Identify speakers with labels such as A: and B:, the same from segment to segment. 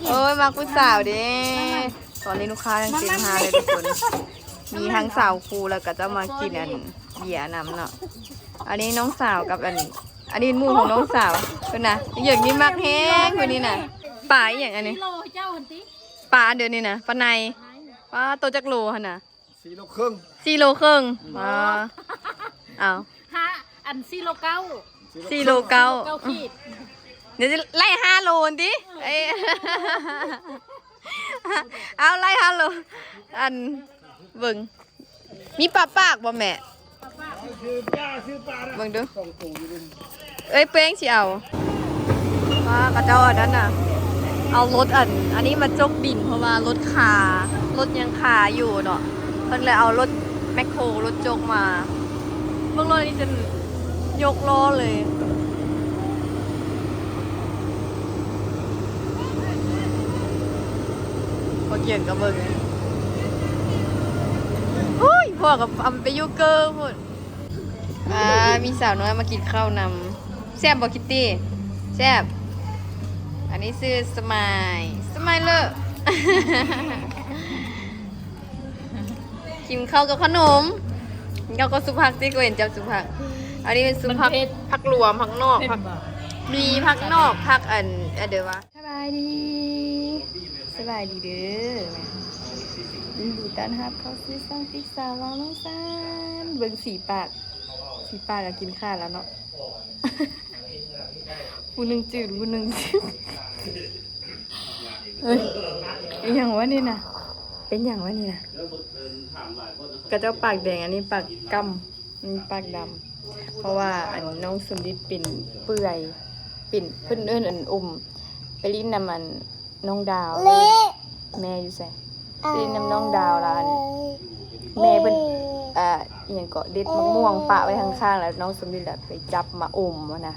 A: โอ้ยมาผู้สาวเด้ตอนนี้ลูกค้ายังเต็มหาเลยทุกคนมีทั้งสาวครูแล้วก็จะมากินเบียร์น้ำเนาะอันนี้น้องสาวกับอันนี้หมู่ของน้องสาวเป็นนะอย่างนี้มักแห้งคนนี้น่ะป่าอย่างอันนี้ป่าเดือนนี้นะปลาในปลาตัวจักโลฮะน่ะ
B: 4 โลครึ่ง
A: 4 โลครึ่งเอา
C: อัน4 โล 9
A: 4 โล 9
C: ขีด
A: เดี๋ยวจะไล่5 โลดิเอาไล่5 โลอันเบิ่งมีปลาปากบ่แม่เบิ่งดูเอ้ยเป้งสิเอาว่ากระเจ้าอันนั้นน่ะเอารถอันนี้มาจกดินเพราะว่ารถยังขาอยู่เนาะเพิ่นเลยเอารถแมคโครรถจกมาเบิ่งรถนี้จะยกล้อเลยพอเกี่ยงกับเบิ่งอุ้ยพ่อกับเอาไปยูเกอร์พุ่นมีสาวน้อยมากินข้าวนำแซ่บบ่คิตตี้แซ่บอันนี้ซื้อสมายเลอะกินข้าวกับขนมเราก็สุภักที่กูเห็นจับสุภักอันนี้เป็นสุภักผักรวมผักนอกมีผักนอกผักเดี๋ยววะสบายดีเด้อยินดีต้อนรับเข้าซื้อซ่องติ๊กสาวน้องซานเบิ่งสีปากก็กินข้าวแล้วเนาะผู้หนึ่งจืดผู้หนึ่งเฮ้ยเป็นอย่างวะนี่นะกระเจ้าปากแดงอันนี้ปากกำมันปากดำเพราะว่าน้องสุนดิตปิ่นเปื่อยปิ่นเพื่อนไปลิ้นน้ำมันน้องดาวแม่อยู่ใส่ไปลิ้นน้ำน้องดาวแล้วแม่เป็นอย่างเกาะเด็ดมะม่วงปะไว้ข้างๆแล้วน้องสุนดิตไปจับมาอมนะ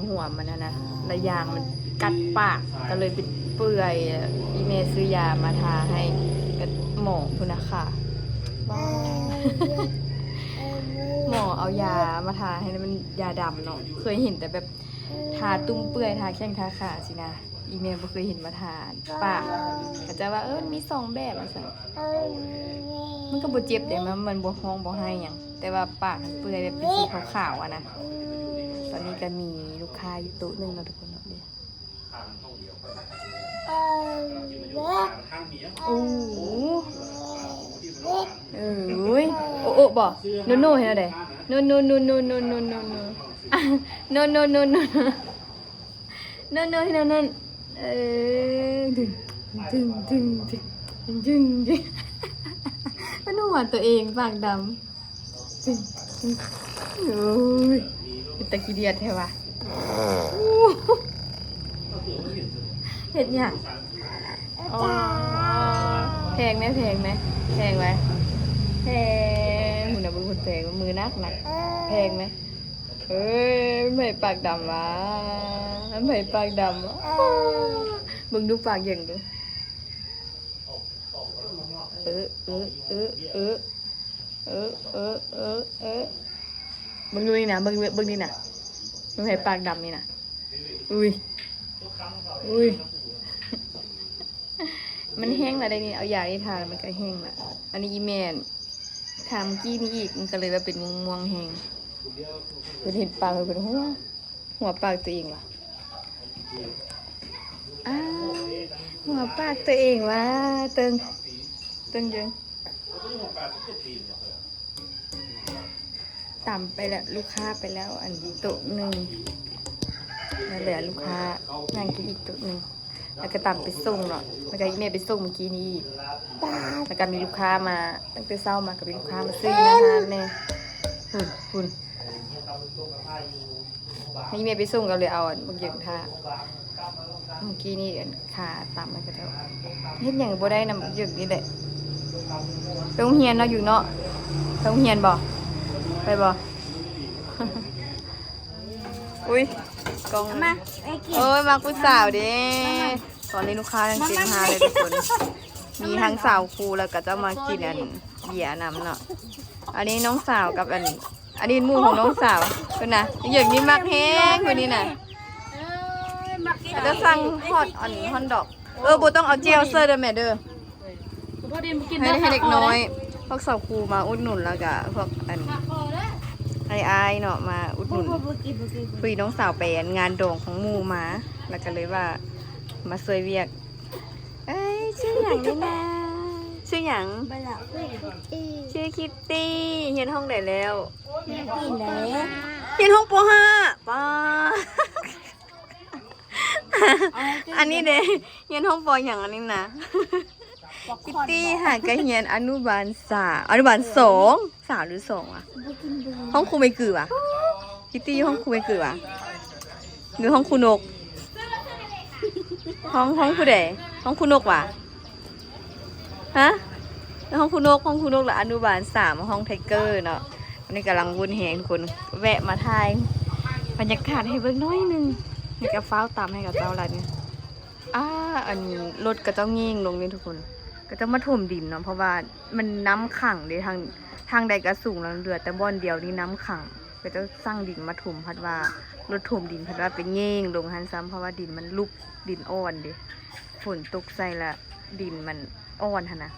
A: หัวมันนะระยางมันกัดปากก็เลยเป็นเปื่อยอีเมซื้อยามาทาให้หมอคุณนะค่ะหมอเอายามาทาให้มันยาดำเนาะเคยเห็นแต่แบบทาตุ้มเปื่อยทาแข้งทาขาสินะอีเมลไม่เคยเห็นมาทาปากก็จะว่ามี2 แบบมาสั่งมันก็บ่เจ็บเดี๋ยวมันบ่ห้องบ่ให้อย่างแต่ว่าปากมันเปื่อยแบบเป็นสีขาวๆนะตอนนี้ก็มีลูกค้าอยู่โต๊ะนึงแล้วทุกคนเนาะเดี๋ยวโอ้โอ้บอกโน่เห็นอะไรโน่ที่นั่นดึงมันหัวตัวเองปากดำโอ้ยเป็นตะกี้เดียดแท้วะเห็ดเนี่ยแพงไหมหุ่นน่ะเป็นคนแพงมือนักแพงไหมไม่ปากดำวะมึงดูปากอย่างดูมึงดูนี่นะมึงนี่นะมึงให้ปากดำนี่นะอุ้ยมันแห้งแล้วได้นี่เอายาที่ทามันก็แห้งละอันนี้อีแมนทำกี้นี่อีกมันก็เลยว่าเป็นม่วงแห้งเพิ่นเห็นปากเพิ่นหัวปากตัวเองว่ะหัวปากตัวเองว่ะตึงจังต่ำไปแล้วลูกค้าไปแล้วอันโต๊ะหนึ่งแล้วเหลือลูกค้านั่งกินอีกโต๊ะหนึ่งแล้วก็ต่ำไปส่งเนาะแล้วก็อีเมลไปส่งเมื่อกี้นี้แล้วก็มีลูกค้ามาตั้งแต่เช้ามาก็มีลูกค้ามาซื้ออาหารแน่หุ่นอีเมลไปส่งก็เลยเอาบางอย่างท่าเมื่อกี้นี่ขาต่ำแล้วก็เท่าเฮ็ดอย่างบ่ได้นำอย่างนี้แหละไปโรงเรียนเนาะอยู่เนาะไปโรงเรียนบ่ไปบ่อุ้ยกองมาโอ้ยมาผู้สาวเด้ตอนนี้ลูกค้ายังเต็มหาเลยทุกคนมีทั้งสาวครูแล้วก็จะมากินเบียร์น้ำเนาะอันนี้น้องสาวกับอันนี้หมู่ของน้องสาวเป็นนะอย่างนี้มักแห้งคนนี้น่ะ
C: มากิน
A: จะสั่งฮอตฮอนดอกบ่ต้องเอาเจลเซอร์เด้อแม่เด้อ
C: พอดีมากิน
A: ให้เด็กน้อยพวกสาวครูมาอุดหนุนแล้วก็พวกไอ้เนาะมาอุดหนุนคุยน้องสาวไปงานโด่งของหมู่มาแล้วก็เลยว่ามาช่วยเวียกเอ้ยชื่อหยังนี่นะชื่อหยังชื่อคิตตี้เรียนห้องไหนแล้วเรียนห้องป .5 ป้าอันนี้เด้เรียนห้องปหยังอันนี้นะคิตตี้ค่ะก็เรียนอนุบาล3อนุบาล2 3หรือ2อ่ะห้องครูไม่กือวะคิตตี้ห้องครูไม่กือวะหรือห้องครูนกห้องครูใดห้องครูนกวะฮะห้องครูนกหรืออนุบาล3ห้องไทเกอร์เนาะวันนี้กำลังวุ่นแหงทุกคนแวะมาถ่ายบรรยากาศให้เบิ่งน้อยนึงให้กับฟ้าวตามให้กับเจ้าอะไรเนี่ยอันรถก็ต้องงิ่งลงนี่ทุกคนก็จะมาถมดินเนาะเพราะว่ามันน้ำขังเลยทางใดก็สูงแล้วเรือแต่บ่อนเดียวนี่น้ำขังก็จะสร้างดินมาถมพัดว่ารถถมดินพัดว่าเป็นเง่งลงหันซ้ำเพราะว่าดินมันลุกดินอ่อนดิฝนตกใส่ละดินมันอ่อนฮะนะ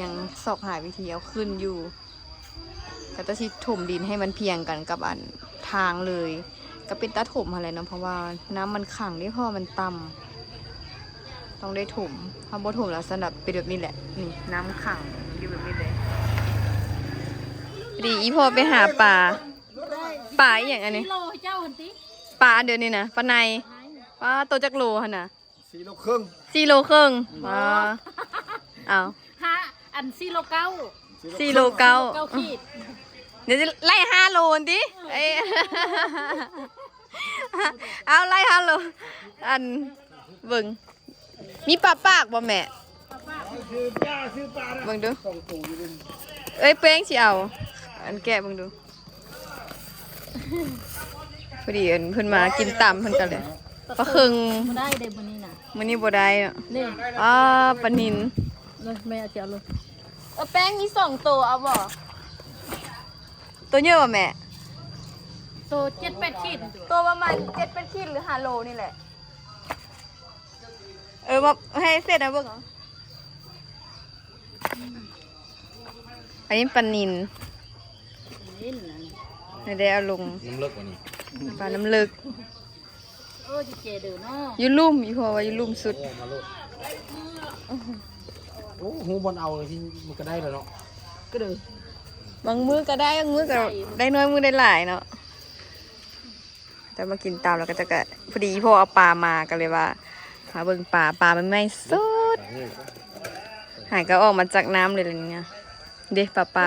A: ยังสอกหาวิธีเอาขึ้นอยู่ก็จะชิดถมดินให้มันเพียงกันกับอันทางเลยก็เป็นตาถมอะไรเนาะเพราะว่าน้ำมันขังที่พ่อมันต่ำต้องได้ถมถ้าบ่ถมแล้วสนับเป็นแบบนี้แหละนี่น้ำขังอยู่แบบนี้เลยดีอีพ่อไปหาปลาอย่างอันนี้
C: โลเจ้าหันติ
A: ปลาเดี๋ยวนี้นะปลาในปลาตัวจักโลฮะนะ
B: 4 โลครึ่ง
A: 4 โลครึ่งเอา
C: ฮะอัน4 โลเก้า
A: 4 โลเก้า
C: ขีด
A: เดี๋ยวจะไล่5 โลดิเอ้ยเอาไล่5 โลอันเบิ่งมีปลาปากบ่แม่เบิ่งดูเอ้ยเป้งสิเอาอันแกะเบิ่งดูพอดีเพิ่นมากินตำเพิ่นกันเลยปลาคึง
C: บ่ได้ได้มื้อนี้น่ะ
A: มื้อนี้บ่ได้อ่ะ
C: นี่
A: ปลานิล
C: เลยแม่เอาเจ้าเลย
A: แป้งมี2 ตัวเอาบ่ตัวเยอะบ่แม่
C: โต7-8ขีด
A: ตัวประมาณ7-8 ขีดหรือ5 โลนี่แหละมาให้เสร็จนะเบิ่งเหรออันนี้ปลานิล
C: นี่น่ะ
A: ไม่ได้เอาลง
B: น้ำเลิกกว่านี้
A: ปลาน้ำลึก
C: สิเจเด้อเนาะ
A: อยู่ลุ่มอยู่พอว่าอยู่ลุ่มสุด
B: โอ้มาโลดโอ้หูบอลเอาเลยที่มันก็ได้แล้วเนาะ
C: ก็เด้อบ
A: างมื้อก็ได้บางมื้อก็ได้น้อยมื้อได้หลายเนาะแต่มากินตามแล้วก็จะกะพอดีพ่อเอาปลามากันเลยว่าหาเบิ่งปลามันไม่สดหายก็ออกมาจากน้ำเลยอะไรเงี้ยเด็กปลาปล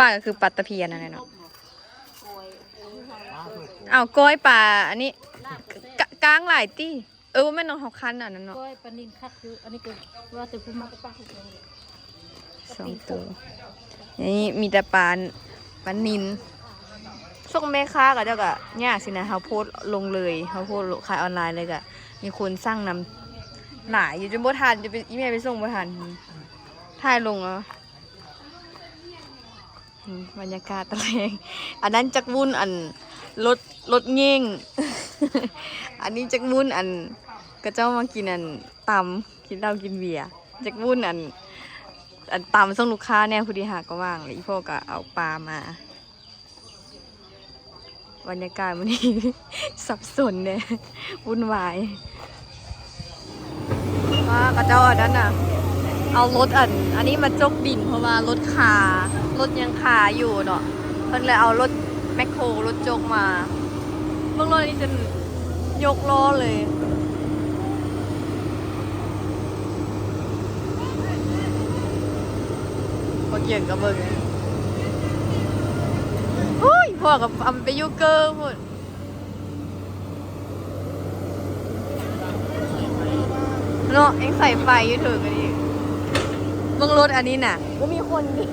A: าก็คือปลาตะเพียนอะไรเนาะอ้าวก้อยปลาอันนี้กลางหลายตี้ว่าแม่น้องเขาคันอันนั้นเนาะ
C: ก้อยปลานิลคักอยู่อันนี้ก็ว่าแต่ผู้มักปลา
A: 2 ตัวนี่มีแต่ปลานิลช่วงแม่ค้าก็เจ้าก็ยากสินะเขาโพสต์ลงเลยเขาโพสต์ขายออนไลน์เลยก็มีคนสร้างนำหลายอยู่จนบ่ทันจะไปอีเมลไปส่งบ่ทันถ่ายลงแล้วบรรยากาศตะเลงอันนั้นจักวุ่นอันรถเง่ง อันนี้จักวุ่นอันก็เจ้ามากินอันตำกินเหล้ากินเบียร์จักวุ่นอันตำส่งลูกค้าแน่พอดีหาก็ว่างเลยอีพ่อก็เอาปลามาบรรยากาศวันนี้ สับสนเนี่ยวุ่นวายว่ากระเจ้าอันนั้นน่ะเอารถอันนี้มาจกดินเพราะว่ารถยังคาอยู่เนาะเพิ่นเลยเอารถแมคโครรถจกมาเบื้องรถนี้จะยกล้อเลยพอเกี่ยงกับเบิ่งพ่อกับเอาไปยูเกอร์หมดเนาะเอ็งใส่ไฟอยู่ถึงอันนี้เบิ่งรถอันนี้น่ะก็มีคนดิ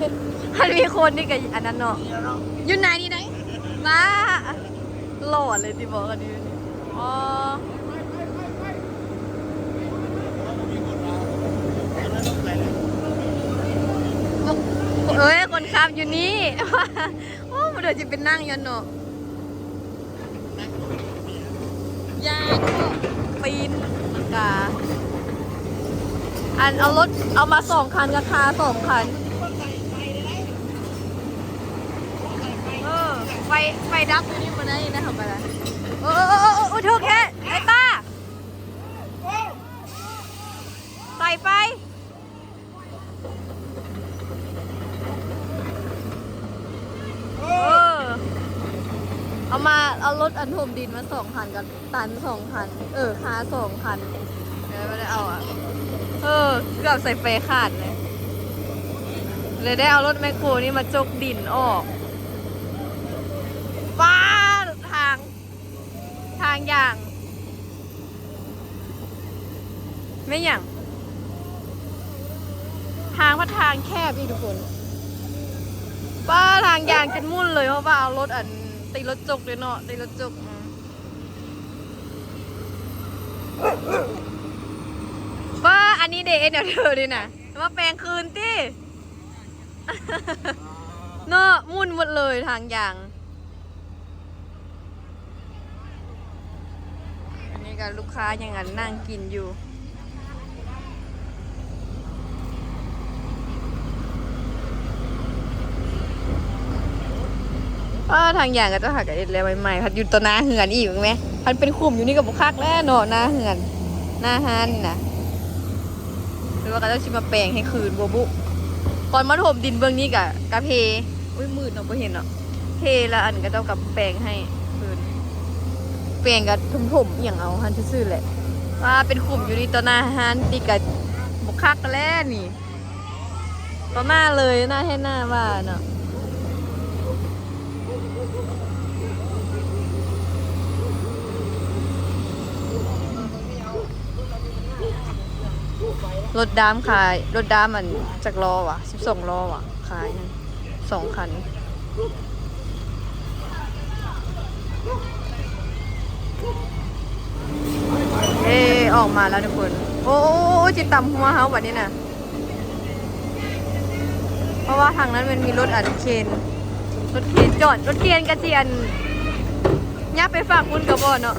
A: มันมีคนนี่กับอันนั้นเนาะอยู่ไหนนี่ไหนมาหล่อเลยที่บอกอันนี้อ๋อคนขับอยู่นี่โอ้เดี๋ยวจะเป็นนั่งยันเนาะ ปีนลังกาอันเอารถเอามา2 คันราคา2 คันไฟดับอยู่นี่มาได้นะทำไปแล้วโอ้เธอแค่ไอ้ป้าใส่ไปเอารถอันถมดินมา2 คันกับตัน2 คันคา2 คันไม่ได้เอาเกือบใส่เฟขาดเลยได้เอารถแมคโครนี่มาจกดินออกป้าทางอย่างไม่อย่างทางแคบอีกทุกคนป้าทางอย่างจนมุ่นเลยเพราะว่าเอารถตีรถจกเลยเนาะตีรถจกป้าอันนี้เดี๋ยวเธอดินะมาแปลงคืนตี้เนาะมุ่นหมดเลยทางอย่างอันนี้ก็ลูกค้ายังนั่งกินอยู่ทางอย่างก็จะหักกันแล้วใหม่ๆพัดอยู่ตัวหน้าเหือนอีกไหมพัดเป็นขุมอยู่นี่กับบุคักแล้วเนาะหน้าเหือนหน้าฮันนะหรือว่าก็จะชิมมาแปลงให้คืนบัวบุก่อนมาถมดินเบื้องนี้กะเพอุ้ยมืดเนาะพอเห็นเนาะเพแล้วอันก็เจ้ากับแปลงให้คืนแปลงกับถมอย่างเอาฮันซื่อๆแหละว่าเป็นขุมอยู่นี่ตัวหน้าฮันตีกับบุคักแล้วนี่ตัวหน้าเลยหน้าให้หน้าว่าเนาะรถดามขายรถดามมันจากล้อว่ะ12 ล้อว่ะขาย2 คันออกมาแล้วทุกคนโอ้จิตต่ำหัวเฮาแบบนี้นะเพราะว่าทางนั้นมันมีรถเคนจอดรถเคนกระเจียนยับไปฝากคุณกับบ่เนาะ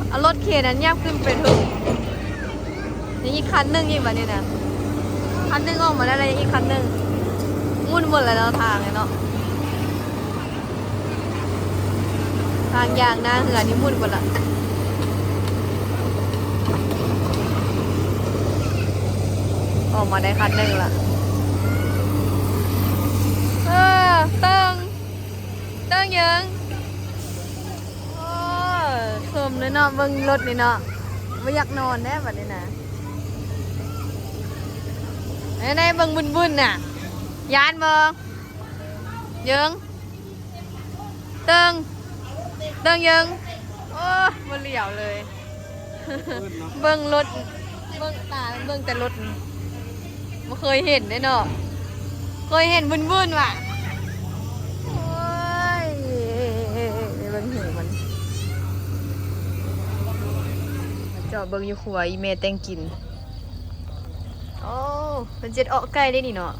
A: เอารถเคนนั้นยับขึ้นไปถึงนี่อีกคันหนึ่งอีกแบบนี้นะคันหนึ่งออกมาแล้วอะไรอีกคันหนึ่งมุ่นหมดแล้วทางเลยเนาะทางยางหน้าเหือนี่มุ่นหมดละออกมาได้คันหนึ่งละเติ้งยังชมเลยเนาะเบิ่งรถนี่เนาะไม่อยากนอนแน่แบบนี้นะในเบิ่งบุญน่ะยานเบิ่งยังเติ้งยังโอ้บ่เหลียวเลยเบิ่งรถเบิ่งตาเบิ่งแต่รถไม่เคยเห็นเลยเนาะเคยเห็นบุญว่ะโอ้ยเบิ่งหูมันจอเบิ่งอยู่ครัวอีเมแต่งกินโอ้เป็นเจ็ดออกไก่ได้นี่เนาะ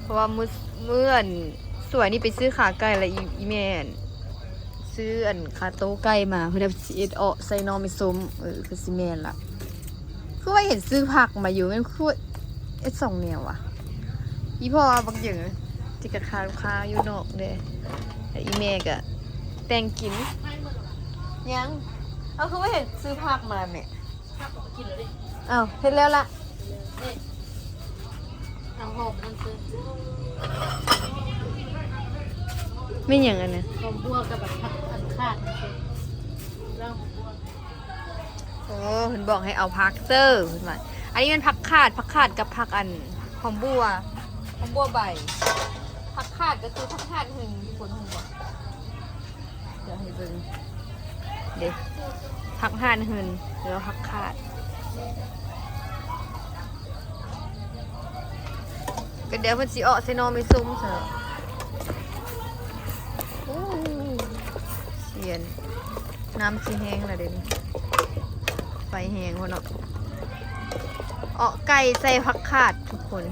A: เพราะว่ามื้อสวยนี่ไปซื้อขาไก่แล้วอีเมซื้อขาโต้ไก่มาเพื่อจะเอ็ดออกใส่นอไม่ส้มคือซีเมนล่ะคือว่าเห็นซื้อผักมาอยู่งั้นคือเอ็ด2 แนวอ่ะอีพ่อบางอย่างจิกระคาลูกค้าอยู่นอกเด้แต่อีเมก็แต่งกินยังเอาคือว่าเห็นซื้อผักมาแม่อ้าวเห็นแล้วล่ะ
C: เอาหอมมันซื้อ
A: ไม่อย่างนั้นนะ
C: หอมบัวกับแบบผักขาดมันซื้อแล้วหอมบัว
A: โอ้เพิ่นบอกให้เอาพักเซอร์เพิ่นว่าอันนี้มันผักขาดกับผักหอมบัวใบผักขาดก็คือผักขาดหึงผลหึงบ่เดี๋ยวให้เบิ่งเด้ผักขาดหึงแล้วผักขาดก็เดี๋ยวเพิ่นสิออกใส่นอไม่ซุ่มซะโอ้เสียนน้ำสิแห้งแล้วเดี๋ยวนี้ไฟแห้งพอเนาะไก่ใส่ผักขาดทุกคน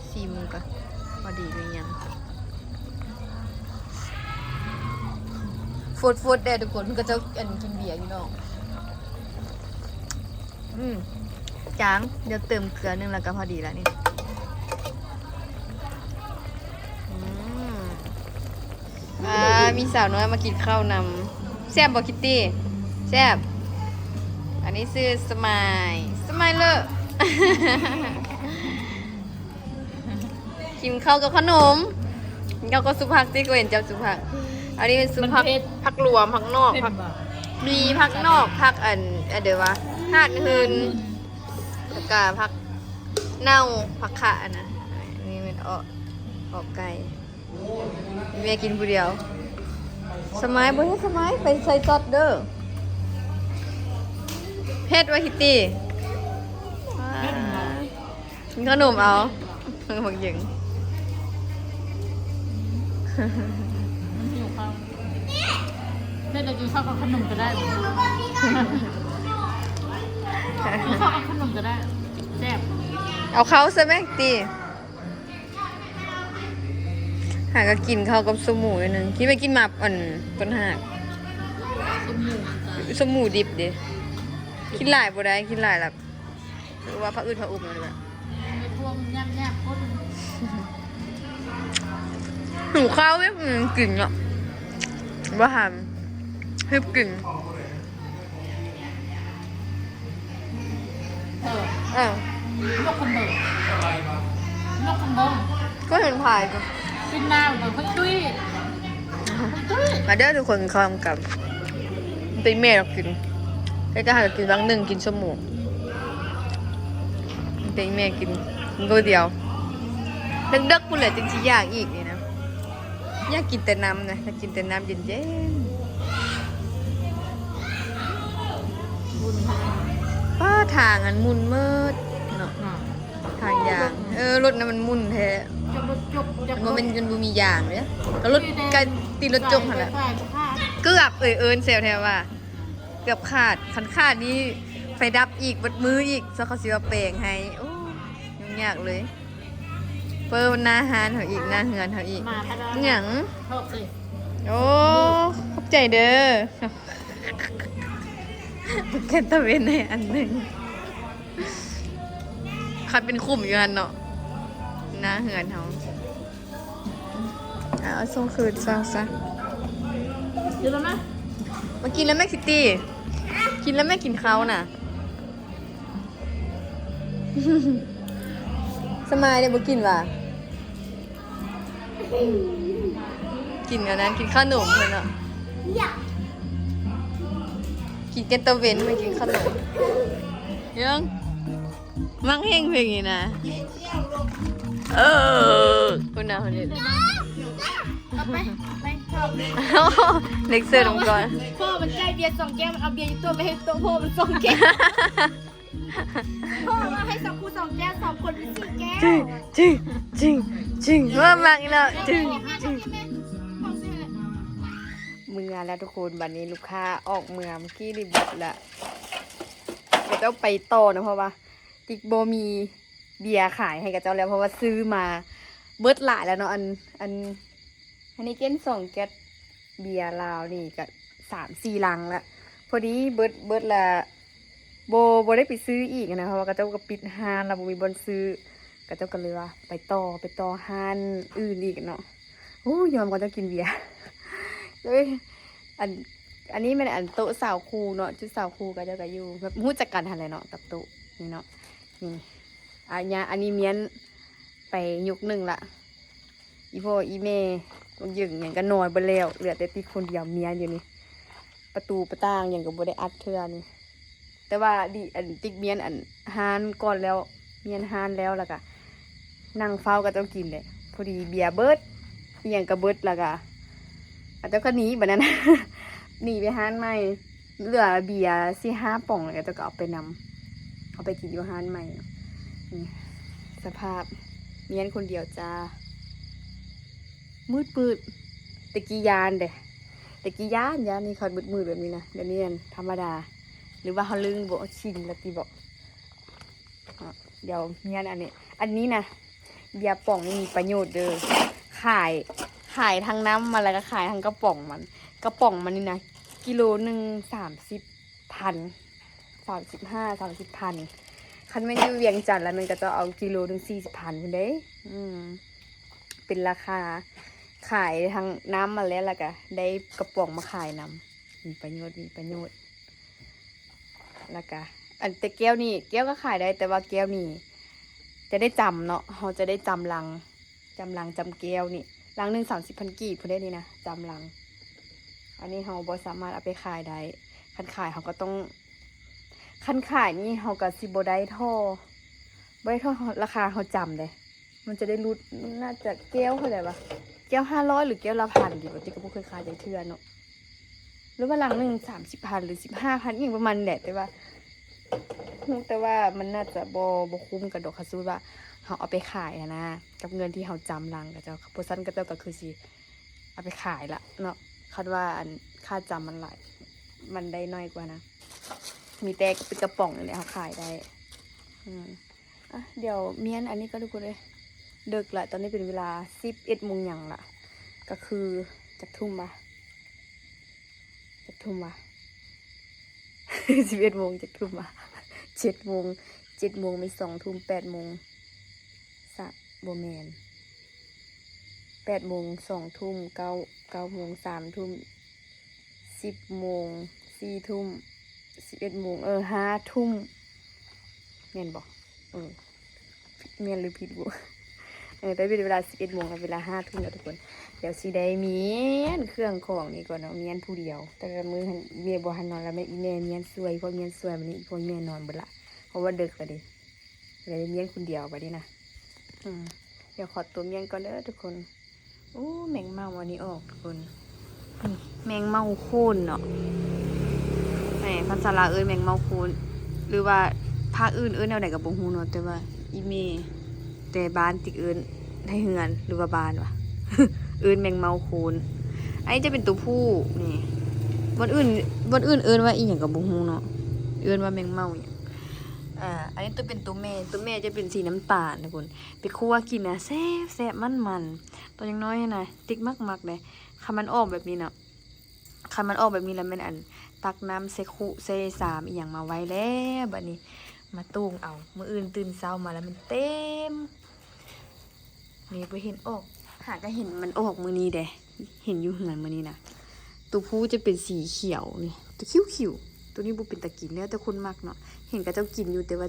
A: ชิมกัน พอดีหรือยังฟดเด้ทุกคนมันก็จะกินเบียร์อยู่เนาะจางเดี๋ยวเติมเกลือนึงแล้วก็พอดีแล้วนี่มีสาวน้อยมากินข้าวนำแซ่บบอกคิตตี้แซ่บอันนี้ซื้อสมายเลอะ กินข้าวกับขนมกินข้าวกับสุภักที่กูเห็นจับสุภักอันนี้เป็นสุภักผักรวมผักนอกผักมีผักนอกผักเดี๋ยววะหาดหืนแล้วก็ผักเน่าผักขานะอันนี้เป็นออกไก่แม่กินผู้เดียวสมัยบ่ได้สมัยไปใส่ซอสเด้อเผ็ดวะคิตตี้กินขนมเอาบางอย่าง
C: หิวข้าวแม่จะกินข้าวกับขนมก็ได้กินข้าวกับขนมก็ได้แซ่บ
A: เอาเขาใช่ไหมตีหาก็กินข้าวกับสมูนิดนึงคิดไปกินมาต้นหากสมูดิบดิกินหลายบ่ได้กินหลายแบบหรือว่าพระอืดพระอุบอะไรแบบ
C: ไม่ท่วมแยบๆโคตร
A: หนูข้าวไม่กลิ่นอ่ะว่าหามฮึบกลิ่น
C: นกคนเบิกนกคนเบิก
A: ก็เห็นพายก็
C: กินน้ำเบิกค่อยตุ้ย
A: มาเด้อทุกคนคอมกับตีเมย์เรากินแล้วก็หากินบางหนึ่งกินสมูตีเมย์กินก็เดียวเด็กๆกูเหลือจริงๆอยากอีกนี่นะอยากกินแต่น้ำนะอยากกินแต่น้ำเย็นๆป้าทางอันมุนเมิดเนาะทางยางรถนั้นมันมุนแท้มันเป็นมียางเลยก็รถกันตีรถจมขนาดเกือบเอิญเซลแทนว่าเกือบขาดคันขาดนี้ไฟดับอีกบัดมืออีกซะเขาสิว่าเปลงให้โอ้ยุ่งยากเลยเปิ้ลหน้าฮานเขาอีกหน้าเฮือนเขาอีกหยังโอ้ขอบใจเด้อแค่ตะเวนในอันหนึ่งคัดเป็นคุ้มอยู่อันเนาะหน้าเฮือนเขาเอาส่งคืนซะ
C: เดี๋ยวแล้วไหม
A: มากินแล้วแม่คิตตี้กินแล้วแม่กินเขาน่ะ สมายเนี่ยบ่กินว่ะกินกันนั้นกินขนมเพื่อนอ่ะกินกันตะเวนไม่กินขนมยังมักเฮงเพลงนี้นะคนน่ะคนนี้เล็กเสือลงก่อน
C: พ่อมันใกล้เบียร์2 แก้วมันเอาเบียร์อยู่ตัวไปให้ตัวพ่อมัน2 แก้วพ่อมาให้2 คู่ 2 แก้ว2 คนเป็น4 แก้ว
A: จริงว่ามักแล้วจริงเมื่อแล้วทุกคนบัดนี้ลูกค้าออกเมื่อกี้รีบบิดละก็ต้องไปต่อนะเพราะว่าติ๊กโบมีเบียร์ขายให้กับเจ้าแล้วเพราะว่าซื้อมาเบิดหลายแล้วเนาะอันนี้เก้น2 แก๊สเบียร์ลาวนี่ก็3-4 ลังละพอดีเบิดละโบได้ไปซื้ออีกนะเพราะว่ากระเจ้าก็ปิดห้างแล้วโบมีบนซื้อกระเจ้าก็เลยว่าไปต่อห้างอื่นอีกเนาะโอ้ยอมก็จะกินเบียร์เลยอันนี้มันโต๊ะสาวครูเนาะจุดสาวครูก็เจ้าก็อยู่แบบหู้จักกันทันเลยเนาะกับโต๊ะนี่เนาะนี่อันนี้เมียนไปยุคหนึ่งละอีพ่ออีแม่ยึงอย่างก็นอนไปแล้วเหลือแต่ติ๊กคนเดียวเมียอยู่นี่ประตูประต่างอย่างก็บ่ได้อัดเทื่อนี่แต่ว่าดิติ๊กเมียนฮานก่อนแล้วเมียนฮานแล้วก็นั่งเฝ้าก็ต้องกินเลยพอดีเบียร์เบิดอย่างก็เบิดแล้วก็อาจจะก็หนีแบบนั้น หนีไปฮานใหม่เหลือเบียร์4-5 ป่องแล้วก็เอาไปเอาไปกินอยู่ฮานใหม่นี่สภาพเมียนคนเดียวจ้ามืดตะกี้ยานเด้ตะกี้ยานนี่เขามืดแบบนี้นะเดี๋ยวนี้ธรรมดาหรือว่าเขาลึงบอกชินแล้วตีบอกเดี๋ยวเมียนอันนี้นะ เบียร์ป่องนี่มีประโยชน์เด้อขายทั้งน้ำมันแล้วก็ขายทั้งกระป๋องมันกระป๋องมันนี่นะกิโลหนึ่ง30,000 30,000 คันไม่อยู่เวียงจันทร์แล้วมันก็จะเอากิโลหนึ่ง40,000คุณเด้เป็นราคาขายทางน้ำมาแล้วล่ะก็ได้กระป๋องมาขายน้ำมีประโยชน์แล้วก็อันแต่แก้วนี่แก้วก็ขายได้แต่ว่าแก้วนี่จะได้จำเนาะเราจะได้จำลังจำแก้วนี่ลังหนึ่ง30,000 กีบคุณได้นี่นะจำลังอันนี้เราบ่สามารถเอาไปขายได้คันขายเขาก็ต้องคันขายนี่เขาก็สิบ่ได้ท่อราคาเขาจำเลยมันจะได้รุดน่าจะแก้วเท่าไหร่ปะแก้ว500หรือแก้วละ1,000ดีกว่าที่ก็บ่เคยขายใจเทื่อเนาะหรือว่าลังหนึ่ง30,000หรือ15,000อย่างประมาณแหละแต่ว่ามันน่าจะบ่คุ้มกับดอกคาซูว่าเขาเอาไปขายนะกับเงินที่เขาจำลังกับเจ้าโพสันกับเจ้าก็คือสิเอาไปขายละเนาะคาดว่าอันค่าจำมันหลายมันได้น้อยกว่านะมีแต่เป็นกระป๋องนี่แหละเขาขายได้อ่ะเดี๋ยวเมียนอันนี้ก็ทุกคนเลยดึกละตอนนี้เป็นเวลา11 โมงอย่างละก็คือจักทุ่ม11 โมงจักทุ่ม7 โมงไม่2 ทุ่ม8 โมงโบแมน8 โมง2 ทุ่ม9 โมง3 ทุ่ม10 โมง4 ทุ่ม11 โมง5 ทุ่มเมียนบอกเมียนหรือผิดบุได้เป็นเวลา11 โมงกับเวลา5 ทุ่มแล้วทุกคนเดี๋ยวสิได้เมียนเครื่องของนี่ก่อนเนาะเมียนผู้เดียวแต่มือเมียบ่หันนอนแล้วแม่อีแม่เมียนสวยเพราะเมียนสวยมันนี่พวกแม่นอนเบิดละเพราะว่าดึกแล้วดิเลยเมียนคนเดียวไปดินะเดี๋ยวขอตัวเมียนก่อนเด้อทุกคนโอ้แมงเม่าวันนี้ออกทุกคนแมงเม่าโค่นเนาะแหมภาษาลาวแมงเม่าโค่นหรือว่าภาคอื่นแนวไหนกับบ่ฮู้เนาะแต่ว่าอีเมแต่บ้านติกให้เฮือนหรือว่าบ้านวะ แมงเม่าโค่นอันนี้จะเป็นตัวผู้นี่บนอื่นว่าอีหยังกับบ่ฮู้เนาะว่าแมงเม่าอย่างอันนี้ตัวเป็นตัวแม่จะเป็นสีน้ำตาลทุกคนไปคั่วกินนะแซ่บมันตัวยังน้อยนะติ๊กมากเลยคันมันออกแบบนี้แล้วมันอันตักน้ำเซคุเซสามอีหยังมาไว้แล้วบัดนี้มาตุ้งเอามื้ออื่นตื่นเช้ามาแล้วมันเต็มนี่ไปเห็นออกหาก็เห็นมันออกมื้อนี้เด้เห็นอยู่เหือนมื้อนี้นะตัวผู้จะเป็นสีเขียวนี่ตัวคิ้วตัวนี้บ่เป็นตะกินแล้วแต่คนมักเนาะเห็นกับเจ้ากินอยู่แต่ว่า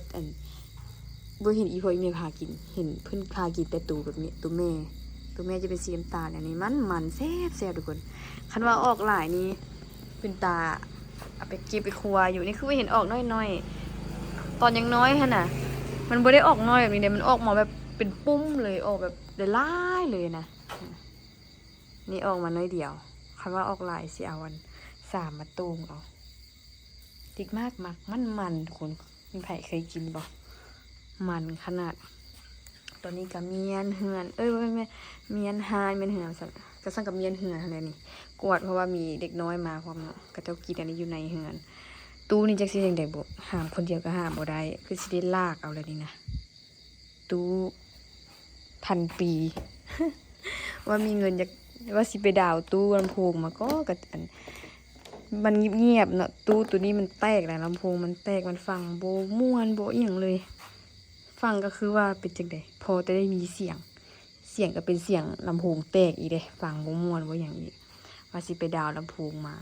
A: บ่เห็นอีพ่ออีแม่พากินเห็นเพิ่นพากินแต่ตัวแบบนี้ตัวแม่จะเป็นสีน้ำตาลอันนี้มันแซ่บทุกคนคันว่าออกหลายนี่เป็นตาเอาไปเก็บไปครัวอยู่นี่คือว่าเห็นออกน้อยตอนยังน้อยหั่นน่ะมันบ่ได้ออกน้อยแบบนี้เด้มันออกมาแบบเป็นปุ้มเลยออกแบบหลายเลยนะนี่ออกมาน้อยเดียวคันว่าออกหลายสิเอาวัน3มาตูงเอาติ๊กมากมันทุกคนมีไผเคยกินบ่มันขนาดตอนนี้กับเมียนเหือนไม่เมียนหายเมียนเหือนก็สั่งกับเมียนเหือนอะไรนี่กวดเพราะว่ามีเด็กน้อยมาพร้อมเนาะก็เจ้ากินอันนี้อยู่ในเหือนตู้นี่จักสิจังได๋บ่ห้ามคนเดียวก็ห้ามบ่ได้คือสิได้ลากเอาเลยนี่นะตู้1,000 ปี ว่ามีเงินว่าสิไปดาวตู้ลำโพงมาก็อันมันเงียบเนาะตู้ตัวนี้มันแตกแล้วลำโพงมันแตกมันฟังโบม่วนโบอีหยังเลยฟังก็คือว่าเป็นจังได๋พอจะได้มีเสียงก็เป็นเสียงลำโพงแตกอีกเด้ฟังโบม่วนโบอย่างนี้ว่าสิไปดาวลำโพงมา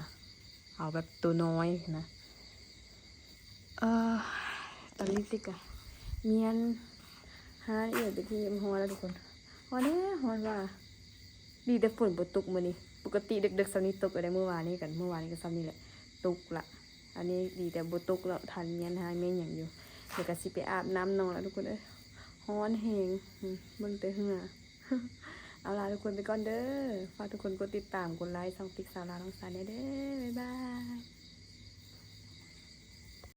A: เอาแบบตัวน้อยนะตอนนี้ติกะเมียนหาเอียดไปที่ฮอแล้วทุกคนฮอเด้ฮอนว่าดีแต่ฝนบ่ตกมื้อนี้ปกติดึกๆซ้ำนี้ตกก็ได้เมื่อวานนี้ก็ซ้ำนี้แหละตกละอันนี้ดีแต่บ่ตกแล้วทันเมียนหาแม่หยังอยู่เดี๋ยวก็สิไปอาบน้ำนอนแล้วทุกคนฮ้อนแฮงเบิ่งแต่เหงื่อ เอาล่ะทุกคนไปก่อนเด้อฝากทุกคนกดติดตามกดไลค์ช่องติ๊กสาวลาวน้องสาวเด้อบ๊ายบาย